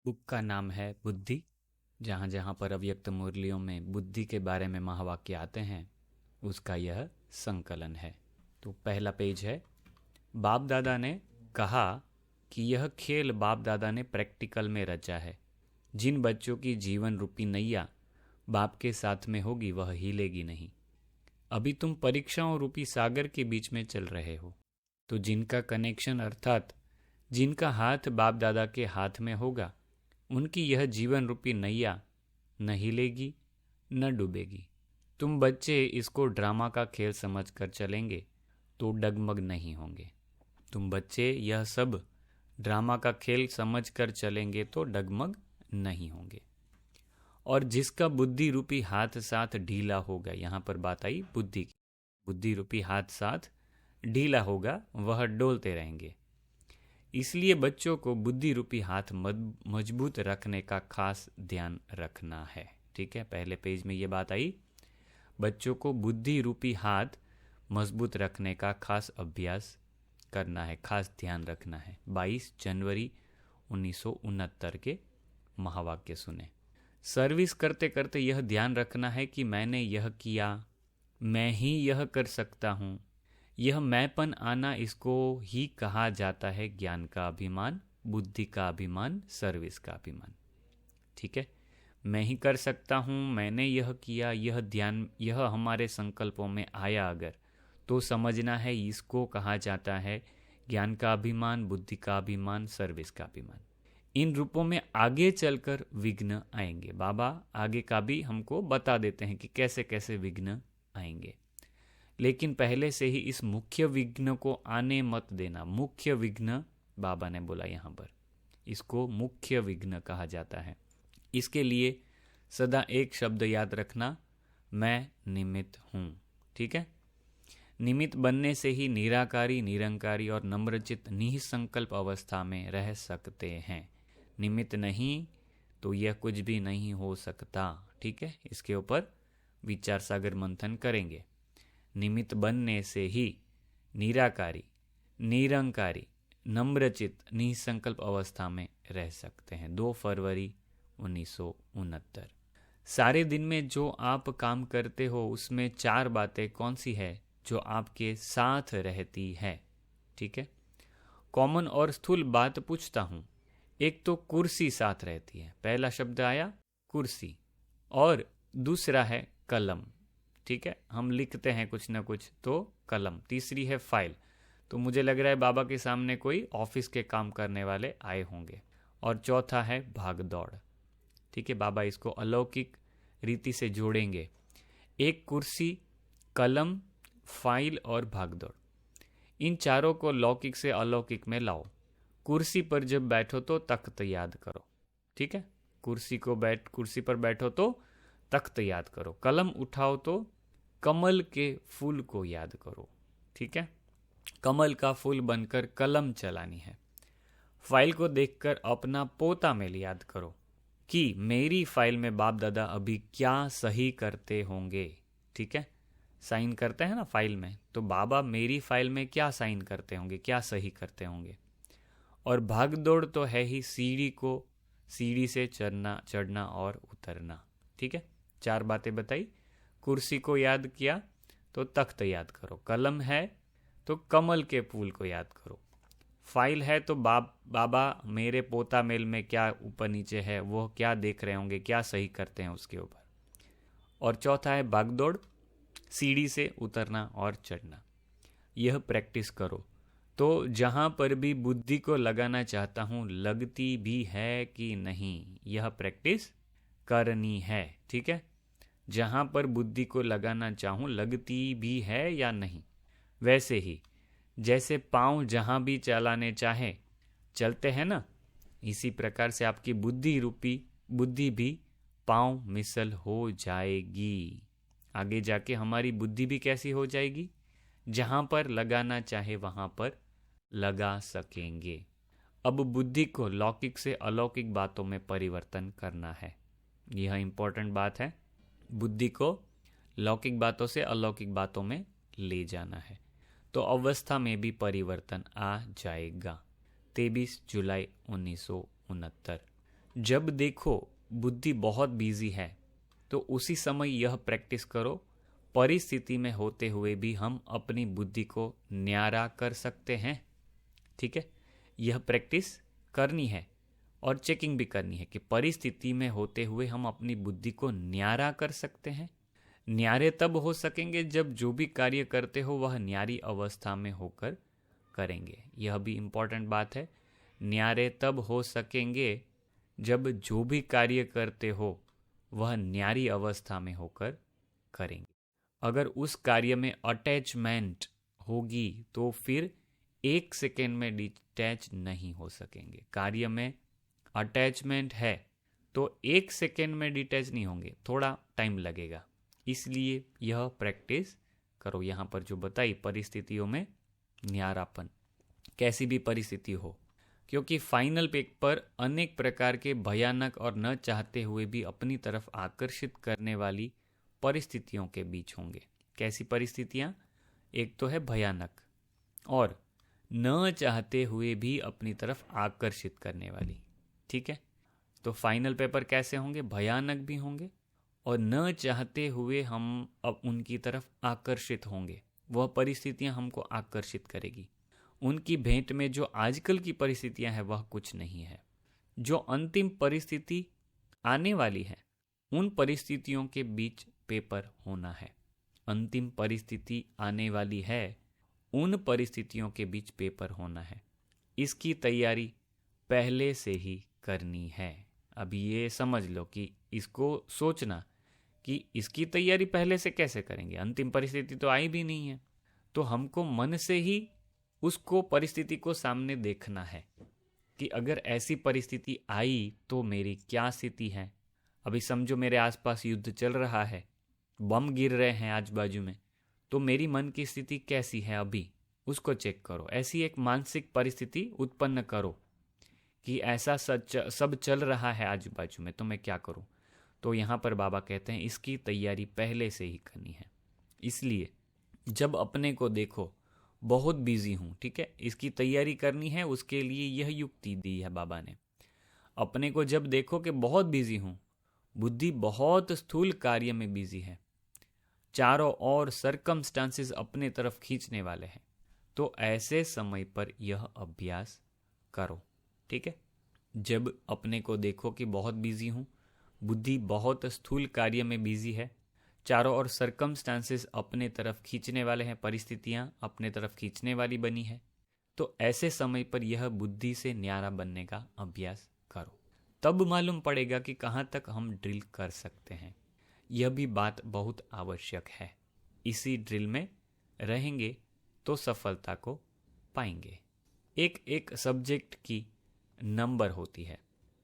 Book का नाम है बुद्धि। जहाँ जहाँ पर अव्यक्त मुरलियों में बुद्धि के बारे में महावाक्य आते हैं उसका यह संकलन है। तो पहला पेज है। बाप दादा ने कहा कि यह खेल बाप दादा ने प्रैक्टिकल में रचा है। जिन बच्चों की जीवन रूपी नैया बाप के साथ में होगी वह हिलेगी नहीं। अभी तुम परीक्षाओं रूपी सागर के बीच में चल रहे हो, तो जिनका कनेक्शन अर्थात जिनका हाथ बाप दादा के हाथ में होगा उनकी यह जीवन रूपी नैया न हिलेगी न डूबेगी। तुम बच्चे इसको ड्रामा का खेल समझकर चलेंगे तो डगमग नहीं होंगे। तुम बच्चे यह सब ड्रामा का खेल समझकर चलेंगे तो डगमग नहीं होंगे। और जिसका बुद्धि रूपी हाथ साथ ढीला होगा, यहाँ पर बात आई बुद्धि की, बुद्धि रूपी हाथ साथ ढीला होगा वह डोलते रहेंगे। इसलिए बच्चों को बुद्धि रूपी हाथ मजबूत रखने का खास ध्यान रखना है। ठीक है, पहले पेज में ये बात आई, बच्चों को बुद्धि रूपी हाथ मजबूत रखने का खास अभ्यास करना है, खास ध्यान रखना है। 22 जनवरी 1969 के महावाक्य सुने। सर्विस करते करते यह ध्यान रखना है कि मैंने यह किया, मैं ही यह कर सकता हूँ। यह मैंपन आना, इसको ही कहा जाता है ज्ञान का अभिमान, बुद्धि का अभिमान, सर्विस का अभिमान। ठीक है, मैं ही कर सकता हूँ, मैंने यह किया, यह ध्यान, यह हमारे संकल्पों में आया अगर, तो समझना है इसको कहा जाता है ज्ञान का अभिमान, बुद्धि का अभिमान, सर्विस का अभिमान। इन रूपों में आगे चलकर विघ्न आएंगे। बाबा आगे का भी हमको बता देते हैं कि कैसे कैसे विघ्न आएंगे, लेकिन पहले से ही इस मुख्य विघ्न को आने मत देना। मुख्य विघ्न बाबा ने बोला, यहाँ पर इसको मुख्य विघ्न कहा जाता है। इसके लिए सदा एक शब्द याद रखना, मैं निमित्त हूँ। ठीक है, निमित्त बनने से ही निराकारी, निरंकारी और नम्रचित निसंकल्प अवस्था में रह सकते हैं। निमित्त नहीं तो यह कुछ भी नहीं हो सकता। ठीक है, इसके ऊपर विचार सागर मंथन करेंगे। निमित्त बनने से ही निराकारी, निरंकारी, नम्रचित निसंकल्प अवस्था में रह सकते हैं। 2 फरवरी 1969। सारे दिन में जो आप काम करते हो उसमें 4 बातें कौन सी है जो आपके साथ रहती है। ठीक है, कॉमन और स्थूल बात पूछता हूं। एक तो कुर्सी साथ रहती है, पहला शब्द आया कुर्सी, और दूसरा है कलम। ठीक है, हम लिखते हैं कुछ ना कुछ तो कलम। तीसरी है फाइल, तो मुझे लग रहा है बाबा के सामने कोई ऑफिस के काम करने वाले आए होंगे। और चौथा है भाग दौड़। ठीक है, बाबा इसको अलौकिक रीति से जोड़ेंगे। एक कुर्सी, कलम, फाइल और भाग दौड़, इन चारों को लौकिक से अलौकिक में लाओ। कुर्सी पर जब बैठो तो तख्त याद करो। ठीक है, कुर्सी पर बैठो तो तख्त याद करो। कलम उठाओ तो कमल के फूल को याद करो। ठीक है, कमल का फूल बनकर कलम चलानी है। फाइल को देखकर अपना पोता मेल याद करो कि मेरी फाइल में बाप दादा अभी क्या सही करते होंगे। ठीक है, साइन करते हैं ना फाइल में, तो बाबा मेरी फाइल में क्या साइन करते होंगे, क्या सही करते होंगे। और भाग दौड़ तो है ही सीढ़ी से चढ़ना और उतरना। ठीक है, 4 बातें बताई। कुर्सी को याद किया तो तख्त याद करो, कलम है तो कमल के फूल को याद करो, फाइल है तो बाबा मेरे पोता मेल में क्या ऊपर नीचे है, वो क्या देख रहे होंगे, क्या सही करते हैं उसके ऊपर। और चौथा है भागदौड़, सीढ़ी से उतरना और चढ़ना। यह प्रैक्टिस करो तो जहां पर भी बुद्धि को लगाना चाहता हूं लगती भी है कि नहीं, यह प्रैक्टिस करनी है। ठीक है, जहां पर बुद्धि को लगाना चाहूं लगती भी है या नहीं। वैसे ही जैसे पांव जहां भी चलाने चाहे चलते हैं ना, इसी प्रकार से आपकी बुद्धि भी पांव मिसल हो जाएगी। आगे जाके हमारी बुद्धि भी कैसी हो जाएगी, जहां पर लगाना चाहे वहां पर लगा सकेंगे। अब बुद्धि को लौकिक से अलौकिक बातों में परिवर्तन करना है। यह इंपॉर्टेंट बात है, बुद्धि को लौकिक बातों से अलौकिक बातों में ले जाना है, तो अवस्था में भी परिवर्तन आ जाएगा। 23 जुलाई 1969। जब देखो बुद्धि बहुत बिजी है तो उसी समय यह प्रैक्टिस करो। परिस्थिति में होते हुए भी हम अपनी बुद्धि को न्यारा कर सकते हैं। ठीक है, यह प्रैक्टिस करनी है और चेकिंग भी करनी है कि परिस्थिति में होते हुए हम अपनी बुद्धि को न्यारा कर सकते हैं। न्यारे तब हो सकेंगे जब जो भी कार्य करते हो वह न्यारी अवस्था में होकर करेंगे। यह भी इम्पोर्टेंट बात है। न्यारे तब हो सकेंगे जब जो भी कार्य करते हो वह न्यारी अवस्था में होकर करेंगे। अगर उस कार्य में अटैचमेंट होगी तो फिर एक सेकेंड में डिटैच नहीं हो सकेंगे। कार्य में अटैचमेंट है तो एक सेकेंड में डिटैच नहीं होंगे, थोड़ा टाइम लगेगा। इसलिए यह प्रैक्टिस करो। यहाँ पर जो बताई, परिस्थितियों में न्यारापन, कैसी भी परिस्थिति हो, क्योंकि फाइनल पेपर अनेक प्रकार के भयानक और न चाहते हुए भी अपनी तरफ आकर्षित करने वाली परिस्थितियों के बीच होंगे। कैसी परिस्थितियां? एक तो है भयानक और न चाहते हुए भी अपनी तरफ आकर्षित करने वाली। ठीक है, तो फाइनल पेपर कैसे होंगे? भयानक भी होंगे और न चाहते हुए हम अब उनकी तरफ आकर्षित होंगे। वह परिस्थितियां हमको आकर्षित करेगी। उनकी भेंट में जो आजकल की परिस्थितियां हैं वह कुछ नहीं है। जो अंतिम परिस्थिति आने वाली है उन परिस्थितियों के बीच पेपर होना है। अंतिम परिस्थिति आने वाली है, उन परिस्थितियों के बीच पेपर होना है। इसकी तैयारी पहले से ही करनी है। अभी ये समझ लो कि इसको सोचना कि इसकी तैयारी पहले से कैसे करेंगे। अंतिम परिस्थिति तो आई भी नहीं है, तो हमको मन से ही उसको, परिस्थिति को सामने देखना है कि अगर ऐसी परिस्थिति आई तो मेरी क्या स्थिति है। अभी समझो मेरे आसपास युद्ध चल रहा है, बम गिर रहे हैं आजू बाजू में, तो मेरी मन की स्थिति कैसी है अभी, उसको चेक करो। ऐसी एक मानसिक परिस्थिति उत्पन्न करो कि ऐसा सब चल रहा है आजू बाजू में, तो मैं क्या करूं। तो यहाँ पर बाबा कहते हैं इसकी तैयारी पहले से ही करनी है। इसलिए जब अपने को देखो बहुत बिजी हूं, ठीक है, इसकी तैयारी करनी है, उसके लिए यह युक्ति दी है बाबा ने। अपने को जब देखो कि बहुत बिजी हूं, बुद्धि बहुत स्थूल कार्य में बिजी है, चारों ओर सरकमस्टांसेस अपने तरफ खींचने वाले हैं, तो ऐसे समय पर यह अभ्यास करो। ठीक है, जब अपने को देखो कि बहुत बिजी हूं, बुद्धि बहुत स्थूल कार्य में बिजी है, चारों ओर सरकमस्टांसेस अपने तरफ खींचने वाले हैं, परिस्थितियां अपने तरफ खींचने वाली बनी है, तो ऐसे समय पर यह बुद्धि से न्यारा बनने का अभ्यास करो। तब मालूम पड़ेगा कि कहाँ तक हम ड्रिल कर सकते हैं। यह भी बात बहुत आवश्यक है। इसी ड्रिल में रहेंगे तो सफलता को पाएंगे। एक एक सब्जेक्ट की नंबर होती है,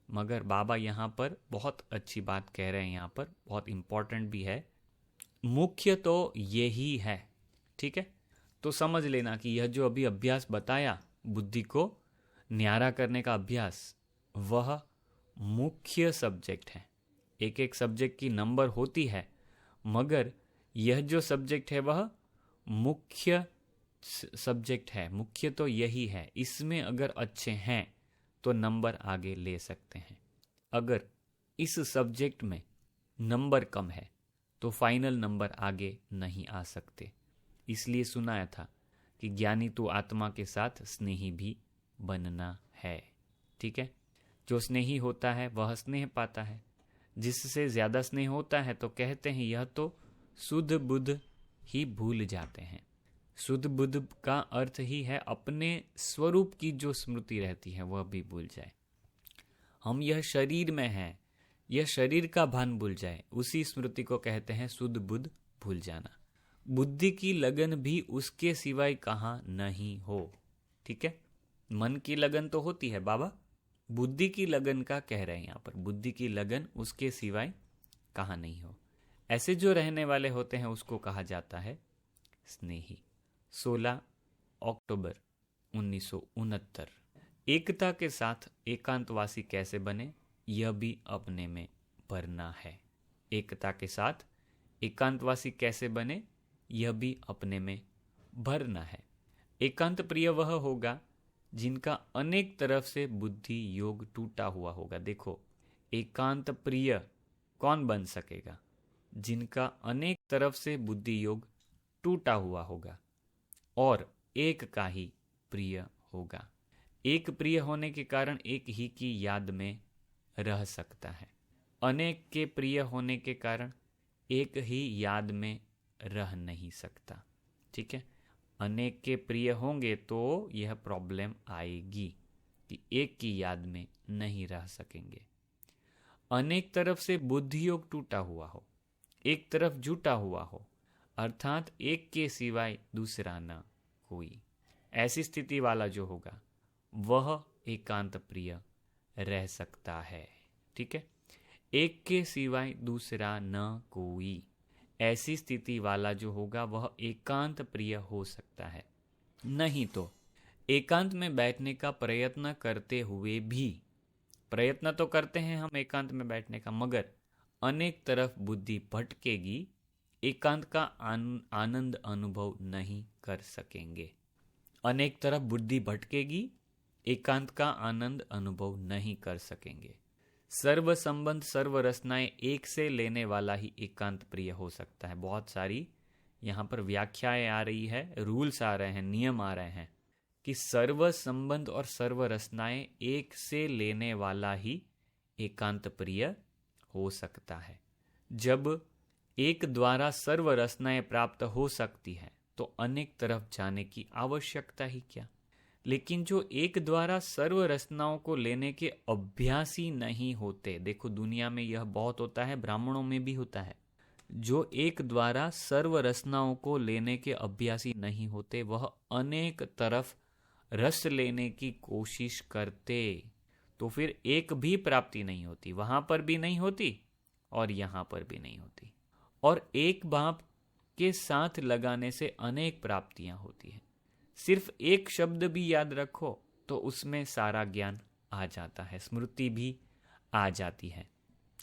मगर बाबा यहाँ पर बहुत अच्छी बात कह रहे हैं, यहाँ पर बहुत इंपॉर्टेंट भी है। मुख्य तो यही है। ठीक है, तो समझ लेना कि यह जो अभी अभ्यास बताया, बुद्धि को न्यारा करने का अभ्यास, वह मुख्य सब्जेक्ट है। एक एक सब्जेक्ट की नंबर होती है, मगर यह जो सब्जेक्ट है वह मुख्य सब्जेक्ट है। मुख्य तो यही है। इसमें अगर अच्छे हैं तो नंबर आगे ले सकते हैं। अगर इस सब्जेक्ट में नंबर कम है तो फाइनल नंबर आगे नहीं आ सकते। इसलिए सुनाया था कि ज्ञानी तो आत्मा के साथ स्नेही भी बनना है। ठीक है, जो स्नेही होता है वह स्नेह पाता है। जिससे ज्यादा स्नेह होता है तो कहते हैं यह तो शुद्ध बुद्ध ही भूल जाते हैं। शुद्ध बुद्ध का अर्थ ही है अपने स्वरूप की जो स्मृति रहती है वह भी भूल जाए। हम यह शरीर में हैं, यह शरीर का भान भूल जाए, उसी स्मृति को कहते हैं शुद्ध बुद्ध भूल जाना। बुद्धि की लगन भी उसके सिवाय कहाँ नहीं हो। ठीक है, मन की लगन तो होती है, बाबा बुद्धि की लगन का कह रहे हैं यहाँ पर। बुद्धि की लगन उसके सिवाय कहाँ नहीं हो। ऐसे जो रहने वाले होते हैं उसको कहा जाता है स्नेही। 16 अक्टूबर 1969। एकता के साथ एकांतवासी कैसे बने, यह भी अपने में भरना है। एकता के साथ एकांतवासी कैसे बने, यह भी अपने में भरना है। एकांत प्रिय वह होगा जिनका अनेक तरफ से बुद्धि योग टूटा हुआ होगा। देखो, एकांत प्रिय कौन बन सकेगा? जिनका अनेक तरफ से बुद्धि योग टूटा हुआ होगा और एक का ही प्रिय होगा। एक प्रिय होने के कारण एक ही की याद में रह सकता है। अनेक के प्रिय होने के कारण एक ही याद में रह नहीं सकता। ठीक है, अनेक के प्रिय होंगे तो यह प्रॉब्लम आएगी कि एक की याद में नहीं रह सकेंगे। अनेक तरफ से बुद्धि योग टूटा हुआ हो, एक तरफ जुटा हुआ हो, अर्थात एक के सिवाय दूसरा न कोई, ऐसी स्थिति वाला जो होगा वह एकांत प्रिय रह सकता है। ठीक है, एक के सिवाय दूसरा न कोई, ऐसी स्थिति वाला जो होगा वह एकांत प्रिय हो सकता है। नहीं तो एकांत में बैठने का प्रयत्न करते हुए भी, प्रयत्न तो करते हैं हम एकांत में बैठने का, मगर अनेक तरफ बुद्धि भटकेगी, एकांत का आनंद अनुभव नहीं कर सकेंगे। अनेक तरफ बुद्धि भटकेगी, एकांत का आनंद अनुभव नहीं कर सकेंगे। सर्व संबंध सर्व रचनाएं एक से लेने वाला ही एकांत प्रिय हो सकता है। बहुत सारी यहाँ पर व्याख्याएं आ रही है, रूल्स आ रहे हैं, नियम आ रहे हैं कि सर्व संबंध और सर्व रचनाएं एक से लेने वाला ही एकांत प्रिय हो सकता है। जब एक द्वारा सर्व रचनाएं प्राप्त हो सकती है तो अनेक तरफ जाने की आवश्यकता ही क्या। लेकिन जो एक द्वारा सर्व रचनाओं को लेने के अभ्यासी नहीं होते, देखो दुनिया में यह बहुत होता है, ब्राह्मणों में भी होता है, जो एक द्वारा सर्व रचनाओं को लेने के अभ्यासी नहीं होते वह अनेक तरफ रस लेने की कोशिश करते तो फिर एक भी प्राप्ति नहीं होती, वहां पर भी नहीं होती और यहां पर भी नहीं होती। और एक बाप के साथ लगाने से अनेक प्राप्तियां होती हैं। सिर्फ एक शब्द भी याद रखो तो उसमें सारा ज्ञान आ जाता है, स्मृति भी आ जाती है,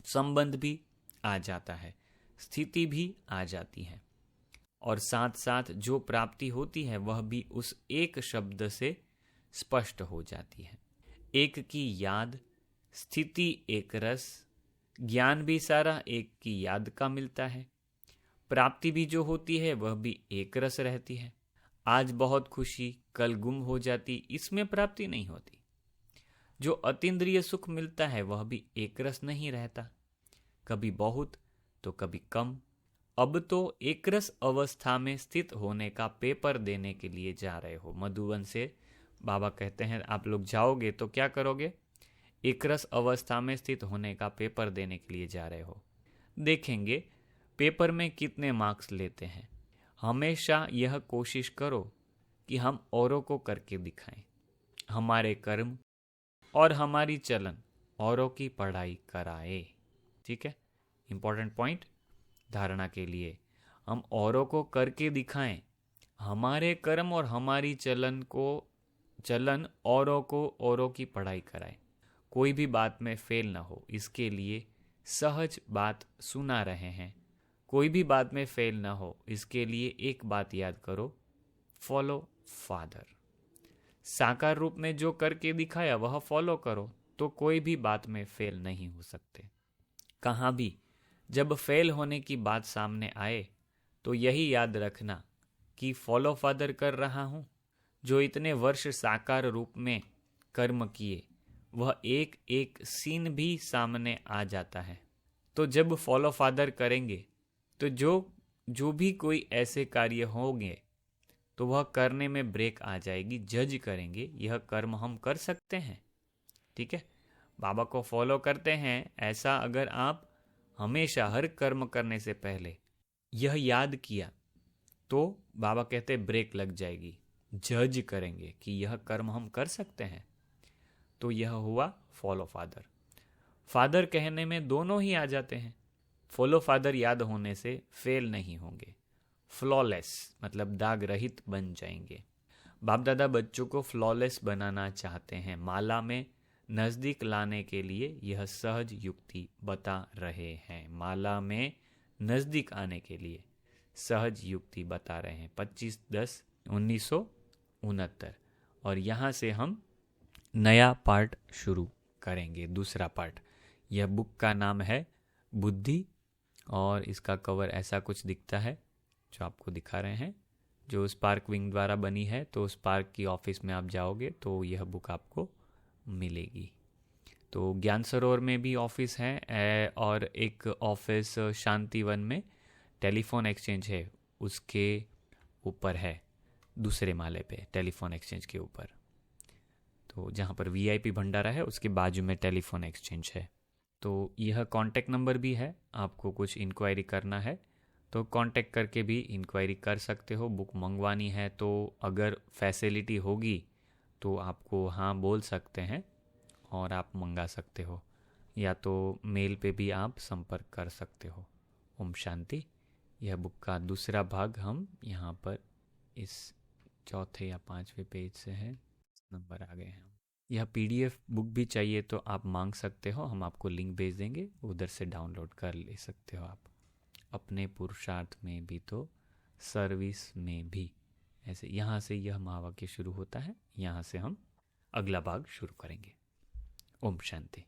संबंध भी आ जाता है, स्थिति भी आ जाती है, और साथ साथ जो प्राप्ति होती है वह भी उस एक शब्द से स्पष्ट हो जाती है। एक की याद, स्थिति एक रस, ज्ञान भी सारा एक की याद का मिलता है, प्राप्ति भी जो होती है वह भी एक रस रहती है। आज बहुत खुशी, कल गुम हो जाती, इसमें प्राप्ति नहीं होती। जो अतीन्द्रिय सुख मिलता है वह भी एक रस नहीं रहता, कभी बहुत तो कभी कम। अब तो एक रस अवस्था में स्थित होने का पेपर देने के लिए जा रहे हो। मधुबन से बाबा कहते हैं आप लोग जाओगे तो क्या करोगे? एक रस अवस्था में स्थित होने का पेपर देने के लिए जा रहे हो। देखेंगे पेपर में कितने मार्क्स लेते हैं। हमेशा यह कोशिश करो कि हम औरों को करके दिखाएं। हमारे कर्म और हमारी चलन औरों की पढ़ाई कराए। ठीक है, इंपॉर्टेंट पॉइंट धारणा के लिए, हम औरों को करके दिखाएं, हमारे कर्म और हमारी चलन औरों को औरों की पढ़ाई कराए, कोई भी बात में फेल ना हो। इसके लिए सहज बात सुना रहे हैं, कोई भी बात में फेल ना हो इसके लिए एक बात याद करो, फॉलो फादर। साकार रूप में जो करके दिखाया वह फॉलो करो तो कोई भी बात में फेल नहीं हो सकते। कहाँ भी जब फेल होने की बात सामने आए तो यही याद रखना कि फॉलो फादर कर रहा हूँ। जो इतने वर्ष साकार रूप में कर्म किए वह एक एक सीन भी सामने आ जाता है। तो जब फॉलो फादर करेंगे तो जो भी कोई ऐसे कार्य होंगे तो वह करने में ब्रेक आ जाएगी, जज करेंगे यह कर्म हम कर सकते हैं। ठीक है, बाबा को फॉलो करते हैं, ऐसा अगर आप हमेशा हर कर्म करने से पहले यह याद किया तो बाबा कहते ब्रेक लग जाएगी, जज करेंगे कि यह कर्म हम कर सकते हैं। तो यह हुआ फॉलो फादर। फादर कहने में दोनों ही आ जाते हैं। फॉलो फादर याद होने से फेल नहीं होंगे, फ्लॉलेस मतलब दाग रहित बन जाएंगे। बाप दादा बच्चों को फ्लॉलेस बनाना चाहते हैं, माला में नज़दीक लाने के लिए यह सहज युक्ति बता रहे हैं। माला में नज़दीक आने के लिए सहज युक्ति बता रहे हैं। 25/10/1969। और यहाँ से हम नया पार्ट शुरू करेंगे, दूसरा पार्ट। यह बुक का नाम है बुद्धि और इसका कवर ऐसा कुछ दिखता है जो आपको दिखा रहे हैं, जो स्पार्क विंग द्वारा बनी है। तो स्पार्क की ऑफिस में आप जाओगे तो यह बुक आपको मिलेगी। तो ज्ञान सरोवर में भी ऑफिस है और एक ऑफिस शांतिवन में टेलीफोन एक्सचेंज है, उसके ऊपर है, दूसरे माले पे टेलीफोन एक्सचेंज के ऊपर। तो जहाँ पर वीआईपी भंडारा है उसके बाजू में टेलीफोन एक्सचेंज है। तो यह कांटेक्ट नंबर भी है, आपको कुछ इंक्वायरी करना है तो कांटेक्ट करके भी इंक्वायरी कर सकते हो। बुक मंगवानी है तो अगर फैसिलिटी होगी तो आपको हाँ बोल सकते हैं और आप मंगा सकते हो, या तो मेल पे भी आप संपर्क कर सकते हो। ओम शांति। यह बुक का दूसरा भाग हम यहाँ पर इस चौथे या पांचवें पेज से है, नंबर आ गए हैं। यह पीडीएफ बुक भी चाहिए तो आप मांग सकते हो, हम आपको लिंक भेज देंगे, उधर से डाउनलोड कर ले सकते हो आप। अपने पुरुषार्थ में भी तो सर्विस में भी, ऐसे यहाँ से यह महावाक्य शुरू होता है, यहाँ से हम अगला भाग शुरू करेंगे। ओम शांति।